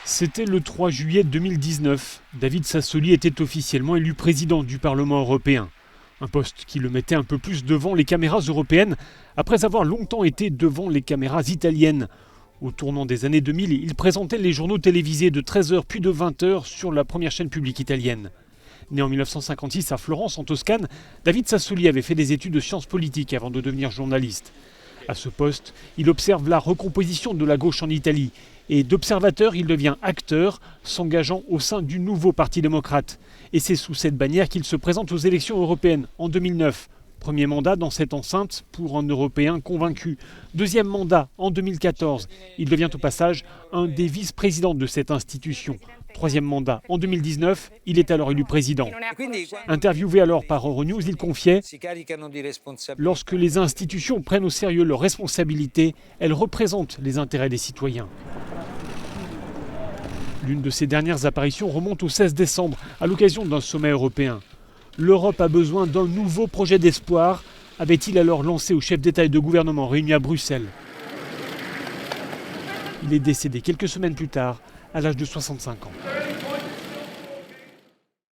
C'était le 3 juillet 2019. David Sassoli était officiellement élu président du Parlement européen. Un poste qui le mettait un peu plus devant les caméras européennes, après avoir longtemps été devant les caméras italiennes. Au tournant des années 2000, il présentait les journaux télévisés de 13h puis de 20h sur la première chaîne publique italienne. Né en 1956 à Florence, en Toscane, David Sassoli avait fait des études de sciences politiques avant de devenir journaliste. À ce poste, il observe la recomposition de la gauche en Italie. Et d'observateur, il devient acteur, s'engageant au sein du nouveau Parti démocrate. Et c'est sous cette bannière qu'il se présente aux élections européennes en 2009. Premier mandat dans cette enceinte pour un Européen convaincu. Deuxième mandat en 2014. Il devient au passage un des vice-présidents de cette institution. Troisième mandat en 2019, il est alors élu président. Interviewé alors par Euronews, il confiait « Lorsque les institutions prennent au sérieux leurs responsabilités, elles représentent les intérêts des citoyens ». L'une de ses dernières apparitions remonte au 16 décembre, à l'occasion d'un sommet européen. L'Europe a besoin d'un nouveau projet d'espoir, avait-il alors lancé aux chefs d'État et de gouvernement réunis à Bruxelles. Il est décédé quelques semaines plus tard, à l'âge de 65 ans.